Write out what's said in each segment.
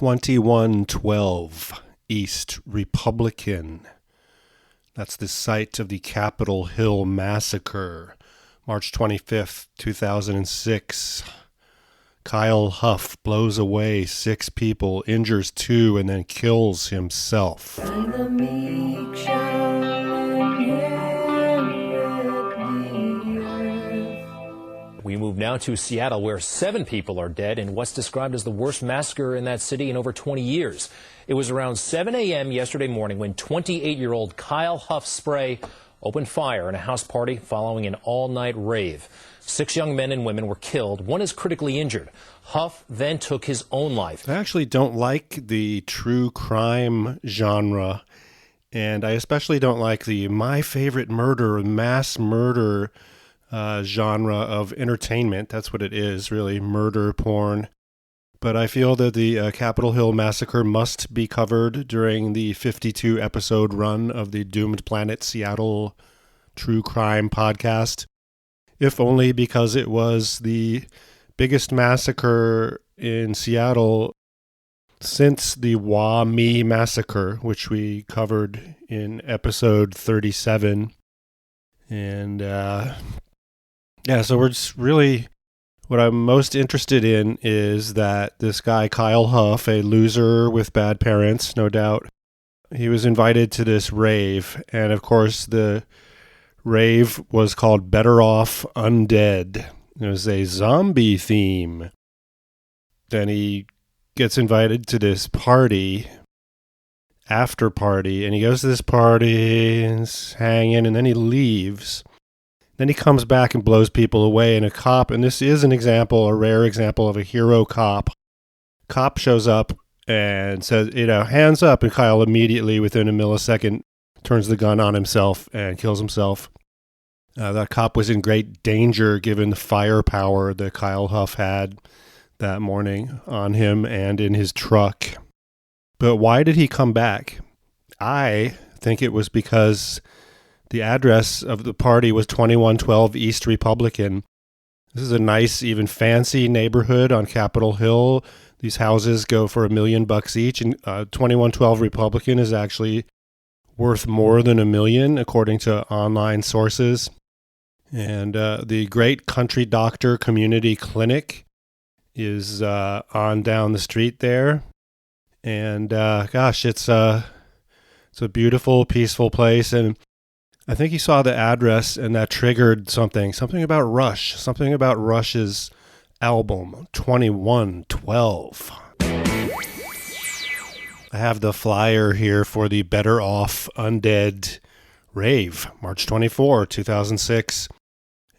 2112 East Republican. That's the site of the Capitol Hill Massacre, March 25th, 2006. Kyle Huff blows away 6 people, injures 2, and then kills himself. And the meek shall inherit the earth. We move now to Seattle, where 7 people are dead in what's described as the worst massacre in that city in over 20 years. It was around 7 a.m. yesterday morning when 28-year-old Kyle Huff Spray opened fire in a house party following an all-night rave. 6 young men and women were killed. 1 is critically injured. Huff then took his own life. I actually don't like the true crime genre, and I especially don't like the my favorite murder, mass murder genre of entertainment. That's what it is, really, murder porn. But I feel that the Capitol Hill Massacre must be covered during the 52-episode run of the Doomed Planet Seattle True Crime podcast, if only because it was the biggest massacre in Seattle since the Wah-Mee Massacre, which we covered in episode 37. And so we're just really... What I'm most interested in is that this guy, Kyle Huff, a loser with bad parents, no doubt, he was invited to this rave. And of course, the rave was called Better Off Undead. It was a zombie theme. Then he gets invited to this party, after party, and he goes to this party and is hanging, and then he leaves. Then he comes back and blows people away, and a cop, and this is an example, a rare example of a hero cop. Cop shows up and says, hands up, and Kyle immediately, within a millisecond, turns the gun on himself and kills himself. That cop was in great danger given the firepower that Kyle Huff had that morning on him and in his truck. But why did he come back? I think it was because the address of the party was 2112 East Republican. This is a nice, even fancy neighborhood on Capitol Hill. These houses go for $1 million each, and 2112 Republican is actually worth more than $1 million, according to online sources. And the Great Country Doctor Community Clinic is on down the street there. And it's a beautiful, peaceful place. And I think he saw the address, and that triggered something about Rush, something about Rush's album, 2112. I have the flyer here for the Better Off Undead rave, March 24, 2006.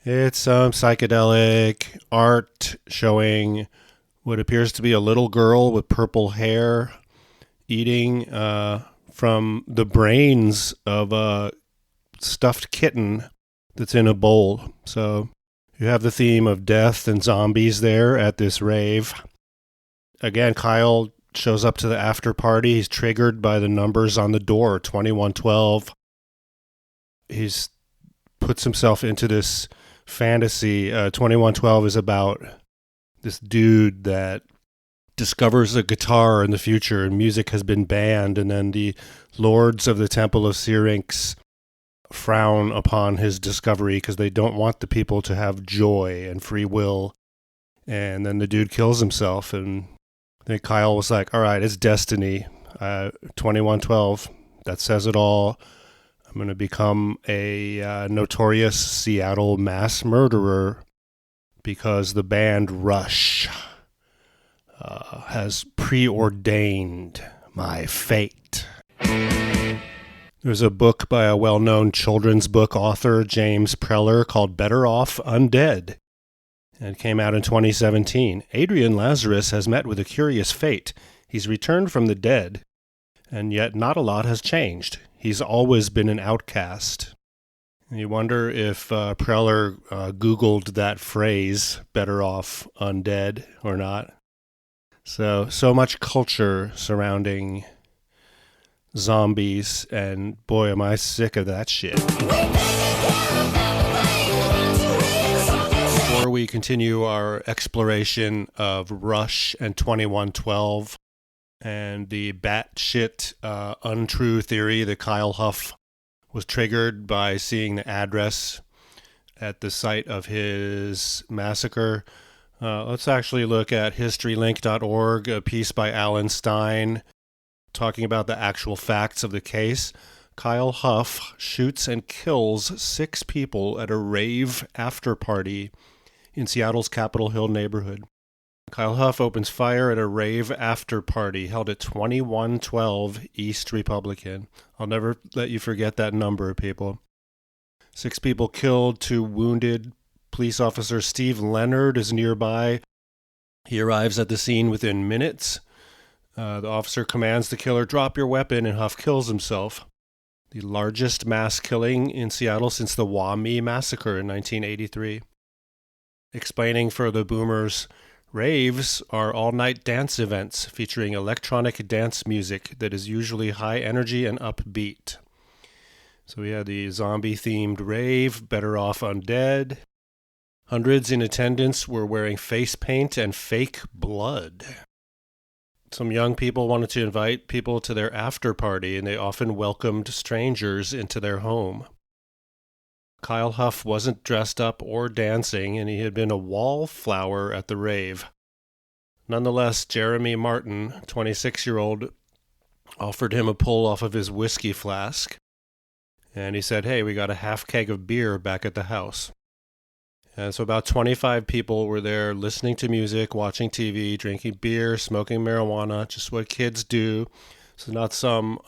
It's some psychedelic art showing what appears to be a little girl with purple hair eating from the brains of a stuffed kitten that's in a bowl. So you have the theme of death and zombies there at this rave. Again, Kyle shows up to the after party. He's triggered by the numbers on the door, 2112. He's puts himself into this fantasy. 2112 is about this dude that discovers a guitar in the future, and music has been banned, and then the lords of the Temple of Syrinx frown upon his discovery because they don't want the people to have joy and free will. And then the dude kills himself, and I think Kyle was like, all right, it's destiny. 2112, that says it all. I'm going to become a notorious Seattle mass murderer because the band Rush has preordained my fate. There's a book by a well-known children's book author, James Preller, called Better Off Undead. And it came out in 2017. Adrian Lazarus has met with a curious fate. He's returned from the dead, and yet not a lot has changed. He's always been an outcast. And you wonder if Preller Googled that phrase, Better Off Undead, or not. So much culture surrounding zombies, and boy, am I sick of that shit. Before we continue our exploration of Rush and 2112 And the batshit untrue theory that Kyle Huff was triggered by seeing the address at the site of his massacre. Let's actually look at historylink.org, a piece by Alan Stein talking about the actual facts of the case. Kyle Huff shoots and kills 6 people at a rave after party in Seattle's Capitol Hill neighborhood. Kyle Huff opens fire at a rave after party held at 2112 East Republican. I'll never let you forget that number, people. 6 people killed, 2 wounded. Police officer Steve Leonard is nearby. He arrives at the scene within minutes. The officer commands the killer, drop your weapon, and Huff kills himself. The largest mass killing in Seattle since the Waumea Massacre in 1983. Explaining for the boomers, raves are all-night dance events featuring electronic dance music that is usually high energy and upbeat. So we had the zombie-themed rave, Better Off Undead. Hundreds in attendance were wearing face paint and fake blood. Some young people wanted to invite people to their after party, and they often welcomed strangers into their home. Kyle Huff wasn't dressed up or dancing, and he had been a wallflower at the rave. Nonetheless, Jeremy Martin, 26-year-old, offered him a pull off of his whiskey flask. And he said, hey, we got a half keg of beer back at the house. And so about 25 people were there listening to music, watching TV, drinking beer, smoking marijuana, just what kids do. So not some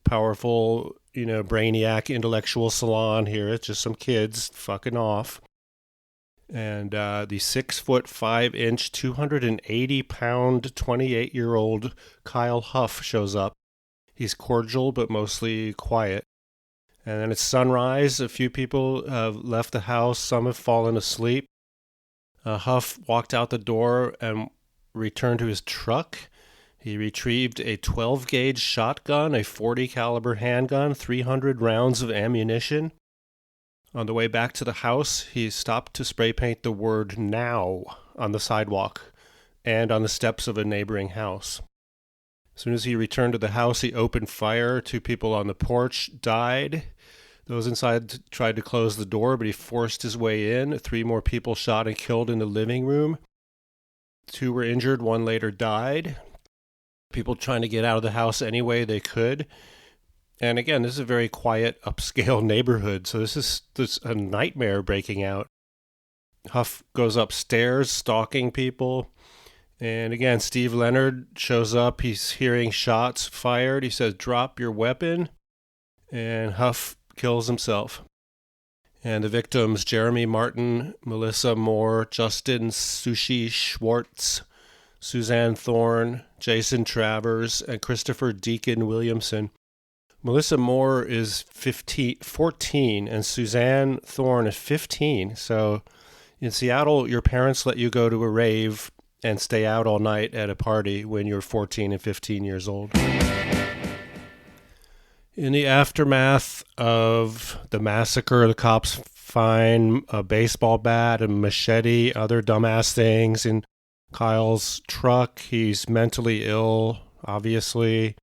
powerful, brainiac intellectual salon here. It's just some kids fucking off. And the 6'5", 280-pound, 28-year-old Kyle Huff shows up. He's cordial but mostly quiet. And then it's sunrise. A few people have left the house. Some have fallen asleep. Huff walked out the door and returned to his truck. He retrieved a 12-gauge shotgun, a .40 caliber handgun, 300 rounds of ammunition. On the way back to the house, he stopped to spray paint the word "now" on the sidewalk and on the steps of a neighboring house. As soon as he returned to the house, he opened fire. 2 people on the porch died. Those inside tried to close the door, but he forced his way in. 3 more people shot and killed in the living room. 2 were injured. 1 later died. People trying to get out of the house any way they could. And again, this is a very quiet, upscale neighborhood, so this is a nightmare breaking out. Huff goes upstairs, stalking people. And again, Steve Leonard shows up. He's hearing shots fired. He says, drop your weapon. And Huff kills himself. And the victims, Jeremy Martin, Melissa Moore, Justin Sushi Schwartz, Suzanne Thorne, Jason Travers, and Christopher Deacon Williamson. Melissa Moore is 14, and Suzanne Thorne is 15. So in Seattle, your parents let you go to a rave and stay out all night at a party when you're 14 and 15 years old. In the aftermath of the massacre, the cops find a baseball bat, a machete, other dumbass things in Kyle's truck. He's mentally ill, obviously.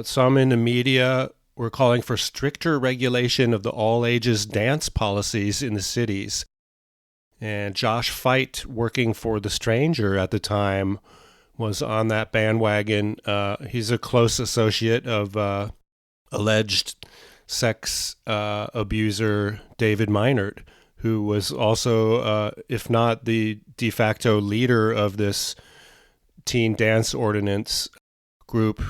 Some in the media were calling for stricter regulation of the all-ages dance policies in the cities. And Josh Fite, working for The Stranger at the time, was on that bandwagon. He's a close associate of alleged sex abuser David Meinert, who was also, if not the de facto leader of this teen dance ordinance group,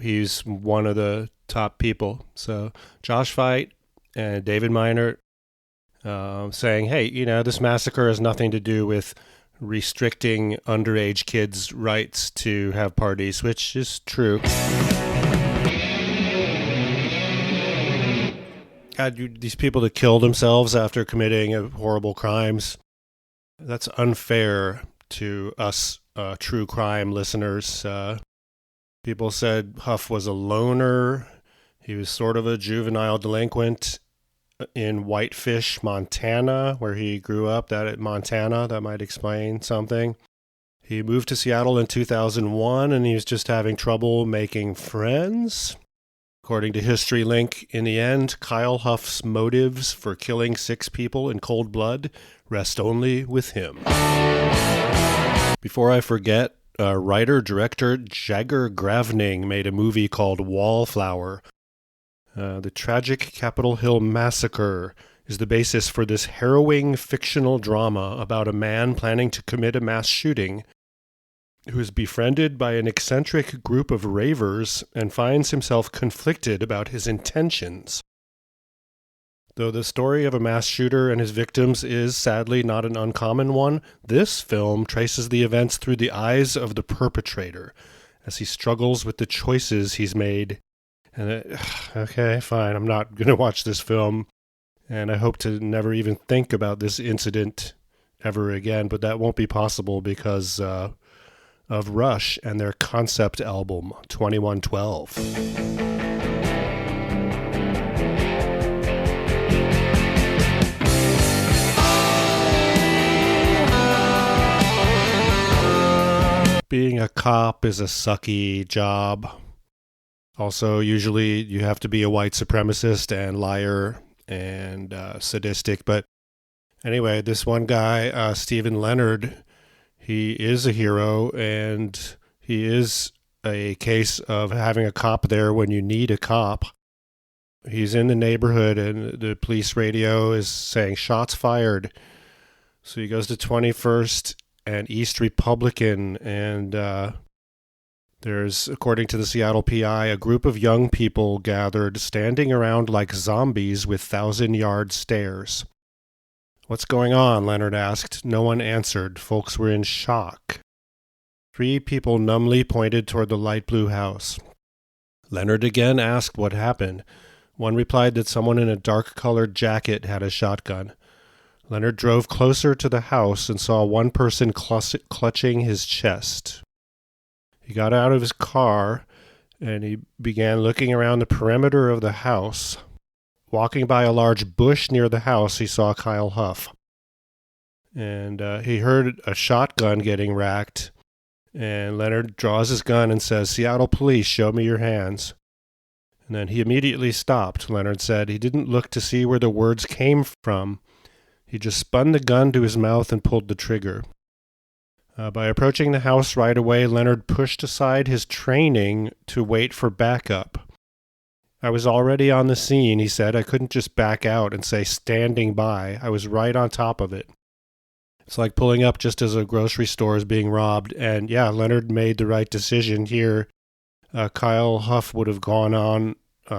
he's one of the top people. So Josh Fite and David Meinert saying, hey, this massacre has nothing to do with restricting underage kids' rights to have parties, which is true. God, these people that killed themselves after committing horrible crimes, that's unfair to us true crime listeners. People said Huff was a loner. He was sort of a juvenile delinquent in Whitefish, Montana, where he grew up. That might explain something. He moved to Seattle in 2001, and he was just having trouble making friends. According to History Link, in the end, Kyle Huff's motives for killing 6 people in cold blood rest only with him. Before I forget, writer-director Jagger Gravning made a movie called Wallflower. The tragic Capitol Hill massacre is the basis for this harrowing fictional drama about a man planning to commit a mass shooting who is befriended by an eccentric group of ravers and finds himself conflicted about his intentions. Though the story of a mass shooter and his victims is sadly not an uncommon one, this film traces the events through the eyes of the perpetrator as he struggles with the choices he's made. And okay, fine, I'm not going to watch this film, and I hope to never even think about this incident ever again, but that won't be possible because of Rush and their concept album, 2112. Being a cop is a sucky job. Also, usually you have to be a white supremacist and liar and sadistic. But anyway, this one guy, Stephen Leonard, he is a hero, and he is a case of having a cop there when you need a cop. He's in the neighborhood, and the police radio is saying shots fired. So he goes to 21st and East Republican, and there's, according to the Seattle PI, a group of young people gathered, standing around like zombies with 1,000-yard stares. "What's going on?" Leonard asked. No one answered. Folks were in shock. 3 people numbly pointed toward the light blue house. Leonard again asked what happened. One replied that someone in a dark-colored jacket had a shotgun. Leonard drove closer to the house and saw one person clutching his chest. He got out of his car and he began looking around the perimeter of the house. Walking by a large bush near the house, he saw Kyle Huff. And he heard a shotgun getting racked. And Leonard draws his gun and says, "Seattle police, show me your hands." And then he immediately stopped, Leonard said. He didn't look to see where the words came from. He just spun the gun to his mouth and pulled the trigger. By approaching the house right away, Leonard pushed aside his training to wait for backup. "I was already on the scene," he said. "I couldn't just back out and say standing by. I was right on top of it." It's like pulling up just as a grocery store is being robbed. And yeah, Leonard made the right decision here. Kyle Huff would have gone on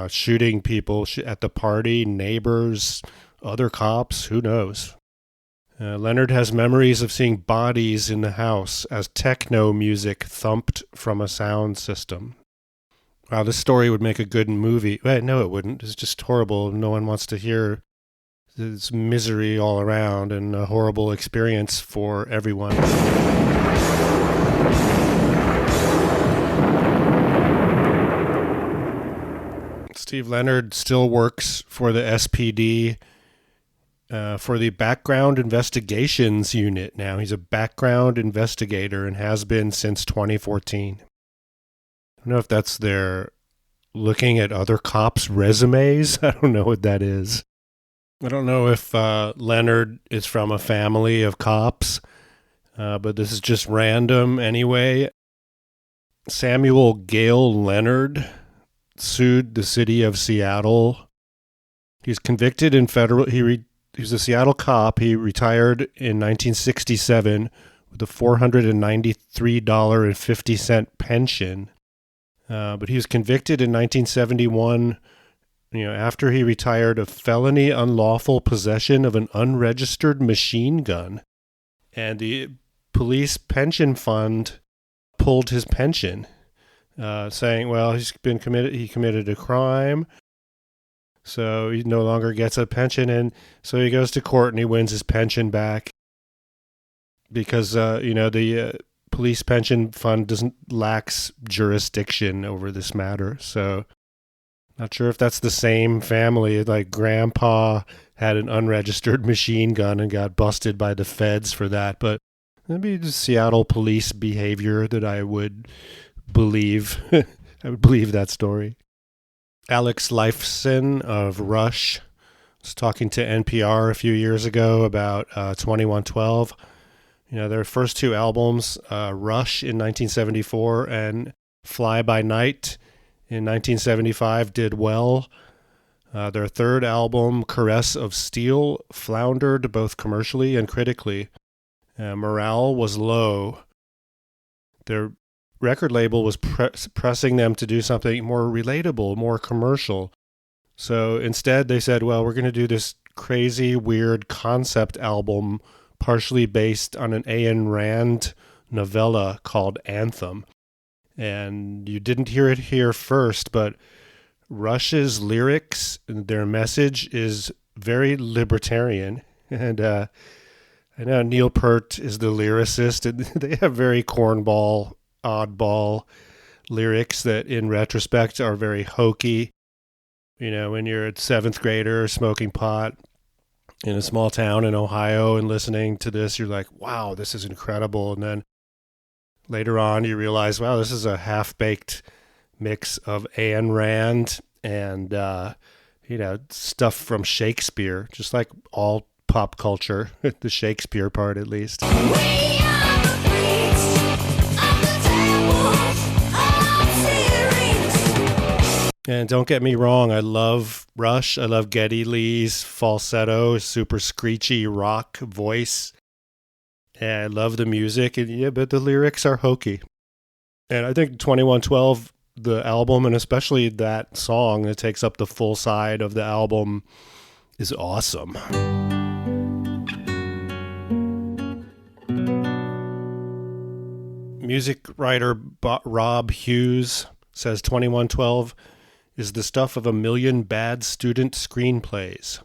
shooting people at the party, neighbors, other cops, who knows. Leonard has memories of seeing bodies in the house as techno music thumped from a sound system. Wow, this story would make a good movie. Wait, no, it wouldn't. It's just horrible. No one wants to hear this misery all around and a horrible experience for everyone. Steve Leonard still works for the SPD, for the Background Investigations Unit now. He's a background investigator and has been since 2014. I don't know if that's their looking at other cops' resumes. I don't know what that is. I don't know if Leonard is from a family of cops, but this is just random anyway. Samuel Gale Leonard sued the city of Seattle. He's convicted in federal. He was a Seattle cop. He retired in 1967 with a $493.50 pension. But he was convicted in 1971, after he retired, of felony unlawful possession of an unregistered machine gun. And the police pension fund pulled his pension, saying, well, he committed a crime, so he no longer gets a pension. And so he goes to court and he wins his pension back because, the police pension fund lacks jurisdiction over this matter. So not sure if that's the same family. Like grandpa had an unregistered machine gun and got busted by the feds for that. But That'd be the Seattle police behavior that I would believe. I would believe that story. Alex Lifeson of Rush was talking to NPR a few years ago about 2112. Their first two albums, Rush in 1974 and Fly By Night in 1975, did well. Their third album, Caress of Steel, floundered both commercially and critically. Morale was low. Their record label was pressing them to do something more relatable, more commercial. So instead they said, well, we're going to do this crazy, weird concept album partially based on an Ayn Rand novella called Anthem. And you didn't hear it here first, but Rush's lyrics, their message is very libertarian. And I know Neil Peart is the lyricist, and they have very cornball, oddball lyrics that in retrospect are very hokey. When you're a seventh grader smoking pot in a small town in Ohio and listening to this, you're like, wow, this is incredible. And then later on you realize, wow, this is a half-baked mix of Ayn Rand and, stuff from Shakespeare, just like all pop culture, the Shakespeare part at least. We are the priests of the temples of Syrinx. And don't get me wrong, I love Rush. I love Geddy Lee's falsetto, super screechy rock voice. And I love the music, but the lyrics are hokey. And I think 2112, the album, and especially that song that takes up the full side of the album, is awesome. Music writer Rob Hughes says 2112 is the stuff of a million bad student screenplays.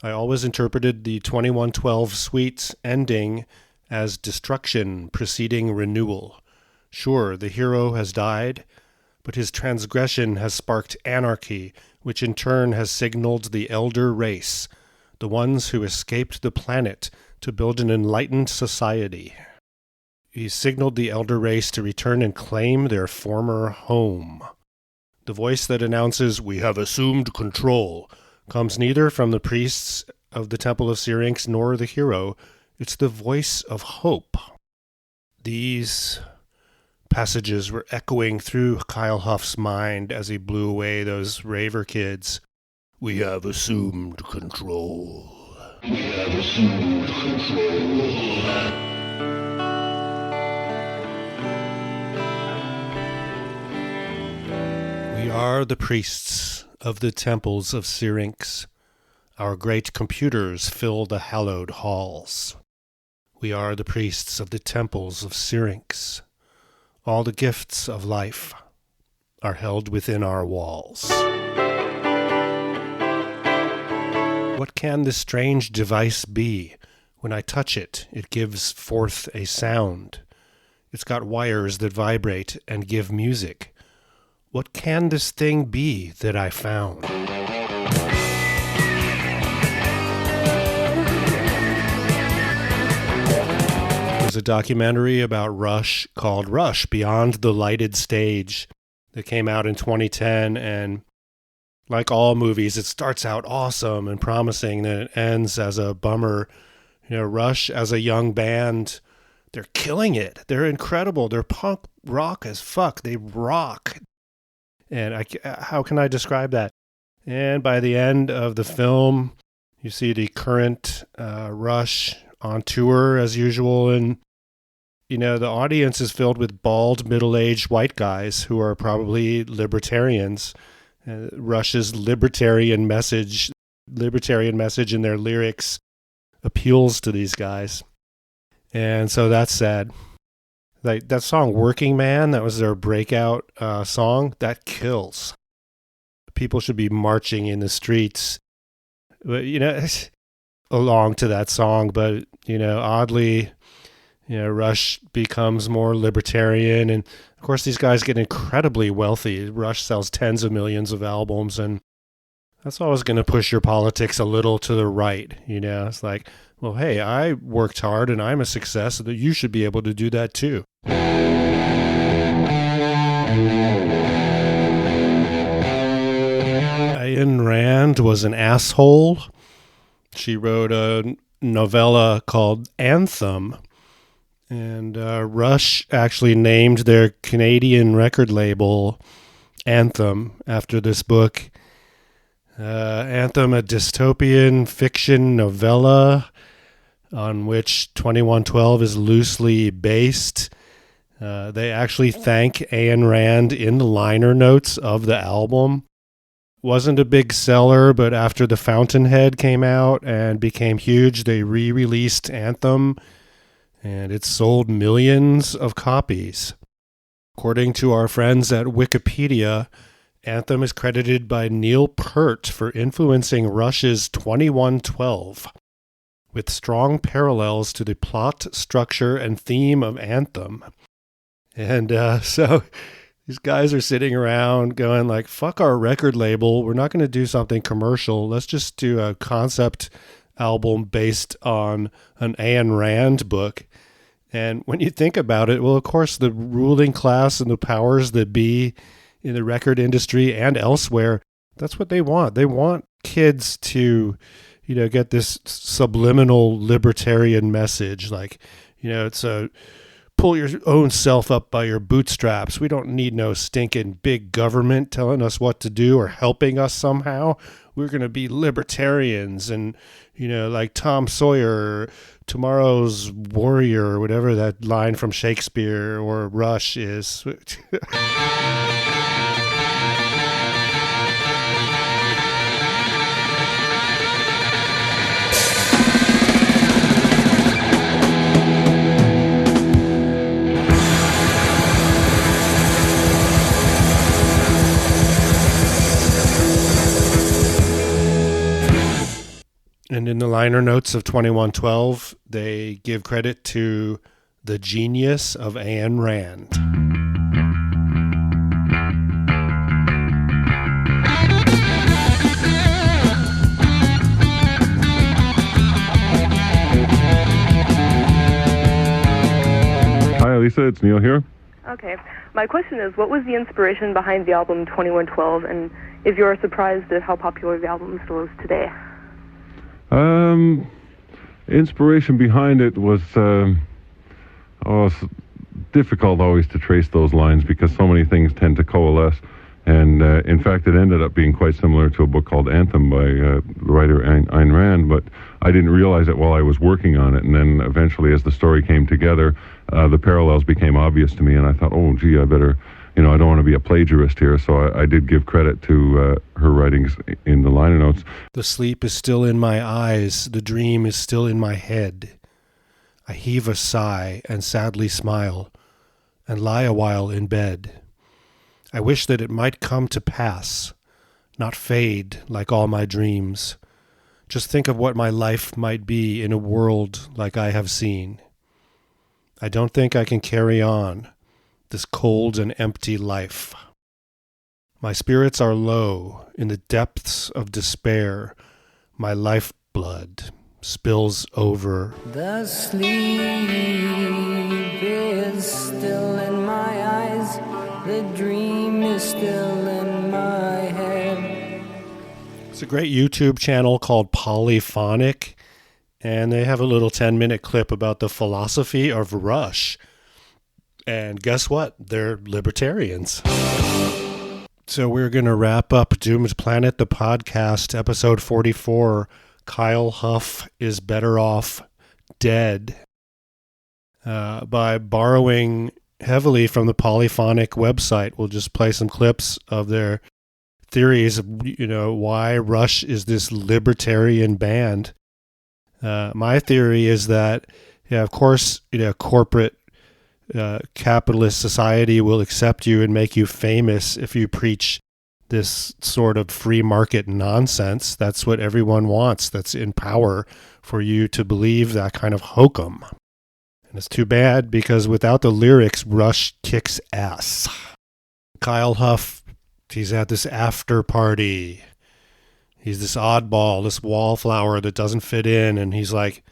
I always interpreted the 2112 suite's ending as destruction preceding renewal. Sure, the hero has died, but his transgression has sparked anarchy, which in turn has signaled the elder race, the ones who escaped the planet to build an enlightened society. He signaled the elder race to return and claim their former home. The voice that announces, "We have assumed control," comes neither from the priests of the Temple of Syrinx nor the hero. It's the voice of hope. These passages were echoing through Kyle Huff's mind as he blew away those raver kids. We have assumed control. We have assumed control. We are the priests of the temples of Syrinx. Our great computers fill the hallowed halls. We are the priests of the temples of Syrinx. All the gifts of life are held within our walls. What can this strange device be? When I touch it, it gives forth a sound. It's got wires that vibrate and give music. What can this thing be that I found? There's a documentary about Rush called Rush, Beyond the Lighted Stage, that came out in 2010, and like all movies, it starts out awesome and promising, then it ends as a bummer. Rush as a young band, they're killing it. They're incredible. They're punk rock as fuck. They rock. And how can I describe that? And by the end of the film, you see the current Rush on tour as usual. And, the audience is filled with bald, middle-aged white guys who are probably libertarians. Rush's libertarian message in their lyrics appeals to these guys. And so that's sad. Like that song Working Man, that was their breakout song, that kills. People should be marching in the streets, but along to that song. But oddly, Rush becomes more libertarian, and of course these guys get incredibly wealthy. Rush sells tens of millions of albums, and that's always going to push your politics a little to the right. It's like, well, hey, I worked hard and I'm a success, so that you should be able to do that too. Ayn Rand was an asshole. She wrote a novella called Anthem, and Rush actually named their Canadian record label Anthem after this book. Anthem, a dystopian fiction novella on which 2112 is loosely based. They actually thank Ayn Rand in the liner notes of the album. Wasn't a big seller, but after The Fountainhead came out and became huge, they re-released Anthem, and it sold millions of copies. According to our friends at Wikipedia, Anthem is credited by Neil Peart for influencing Rush's 2112, with strong parallels to the plot, structure, and theme of Anthem. And so these guys are sitting around going like, fuck our record label. We're not going to do something commercial. Let's just do a concept album based on an Ayn Rand book. And when you think about it, well, of course, the ruling class and the powers that be in the record industry and elsewhere, that's what they want. They want kids to, get this subliminal libertarian message. Like, it's a pull your own self up by your bootstraps. We don't need no stinking big government telling us what to do or helping us somehow. We're going to be libertarians and, like Tom Sawyer, tomorrow's warrior, or whatever that line from Shakespeare or Rush is. And in the liner notes of 2112, they give credit to the genius of Ayn Rand. Hi, Lisa. It's Neil here. Okay. My question is, what was the inspiration behind the album 2112, and if you're surprised at how popular the album still is today? Inspiration behind it was it's difficult always to trace those lines because so many things tend to coalesce. And in fact, it ended up being quite similar to a book called Anthem by the writer Ayn Rand, but I didn't realize it while I was working on it. And then eventually, as the story came together, the parallels became obvious to me, and I thought, oh, gee, I better, I don't want to be a plagiarist here. So I did give credit to her writings in the liner notes. The sleep is still in my eyes. The dream is still in my head. I heave a sigh and sadly smile and lie a while in bed. I wish that it might come to pass, not fade like all my dreams. Just think of what my life might be in a world like I have seen. I don't think I can carry on this cold and empty life. My spirits are low in the depths of despair. My lifeblood spills over. The sleep is still in my eyes. The dream is still in my head. It's a great YouTube channel called Polyphonic, and they have a little 10-minute clip about the philosophy of Rush. And guess what? They're libertarians. So we're going to wrap up Doomed Planet, the podcast, episode 44, Kyle Huff is Better Off Dead, by borrowing heavily from the Polyphonic website. We'll just play some clips of their theories of, why Rush is this libertarian band. My theory is that, of course, corporate capitalist society will accept you and make you famous if you preach this sort of free market nonsense. That's what everyone wants. That's in power for you to believe that kind of hokum. And it's too bad because without the lyrics, Rush kicks ass. Kyle Huff, he's at this after party. He's this oddball, this wallflower that doesn't fit in. And he's like,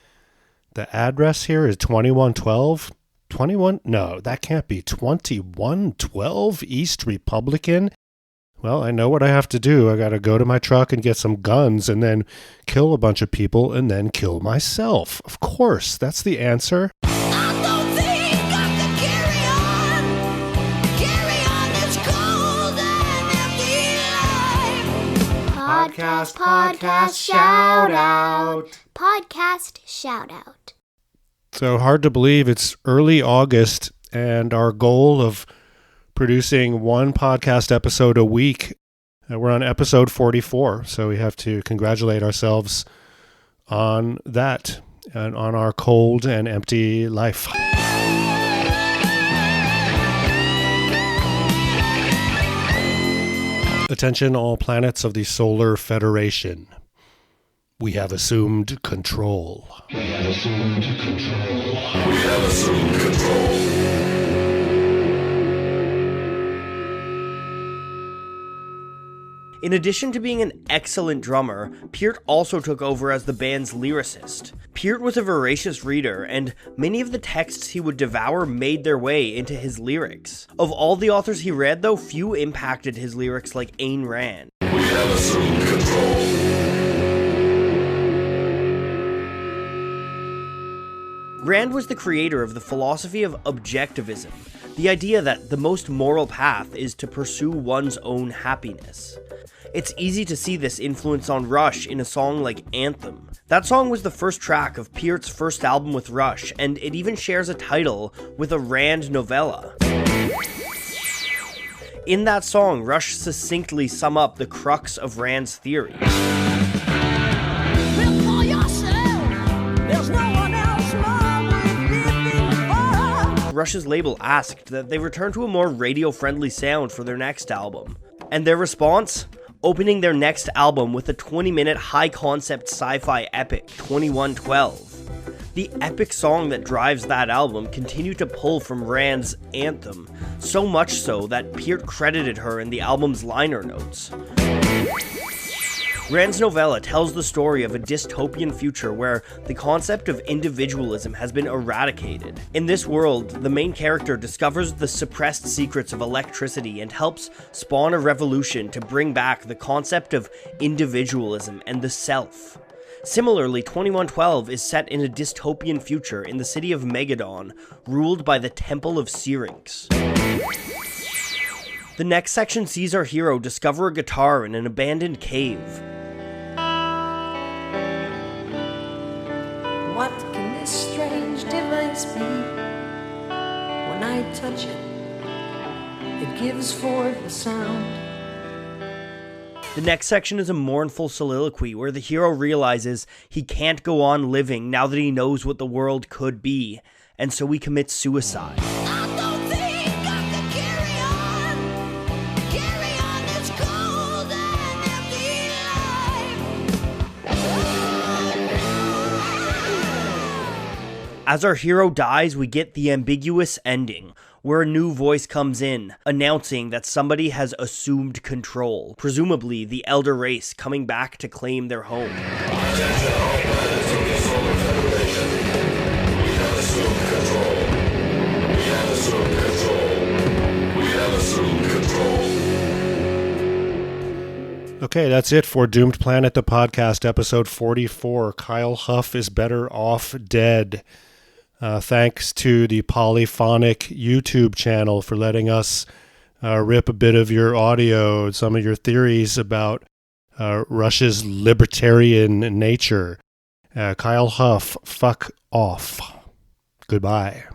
The address here is 2112. 21? No, that can't be 2112 East Republican. Well, I know what I have to do. I got to go to my truck and get some guns and then kill a bunch of people and then kill myself. Of course, that's the answer. I don't think I can carry on this cold and empty life. Podcast, shout out. Podcast, shout out. So hard to believe it's early August and our goal of producing one podcast episode a week. We're on episode 44, so we have to congratulate ourselves on that and on our cold and empty life. Attention all planets of the Solar Federation. We have assumed control. We have assumed control. We have assumed control. In addition to being an excellent drummer, Peart also took over as the band's lyricist. Peart was a voracious reader, and many of the texts he would devour made their way into his lyrics. Of all the authors he read, though, few impacted his lyrics like Ayn Rand. We have assumed control. Rand was the creator of the philosophy of objectivism, the idea that the most moral path is to pursue one's own happiness. It's easy to see this influence on Rush in a song like Anthem. That song was the first track of Peart's first album with Rush, and it even shares a title with a Rand novella. In that song, Rush succinctly sum up the crux of Rand's theory. Rush's label asked that they return to a more radio-friendly sound for their next album. And their response? Opening their next album with a 20-minute high-concept sci-fi epic, 2112. The epic song that drives that album continued to pull from Rand's Anthem, so much so that Peart credited her in the album's liner notes. Rand's novella tells the story of a dystopian future where the concept of individualism has been eradicated. In this world, the main character discovers the suppressed secrets of electricity and helps spawn a revolution to bring back the concept of individualism and the self. Similarly, 2112 is set in a dystopian future in the city of Megadon, ruled by the Temple of Syrinx. The next section sees our hero discover a guitar in an abandoned cave. What can this strange device be? When I touch it, it gives forth a sound. The next section is a mournful soliloquy where the hero realizes he can't go on living now that he knows what the world could be, and so he commits suicide. I don't think I can carry on this cold and empty life. As our hero dies, we get the ambiguous ending, where a new voice comes in, announcing that somebody has assumed control, presumably the Elder Race coming back to claim their home. Okay, that's it for Doomed Planet, the podcast, episode 44. Kyle Huff is better off dead. Thanks to the Polyphonic YouTube channel for letting us rip a bit of your audio, some of your theories about Russia's libertarian nature. Kyle Huff, fuck off. Goodbye.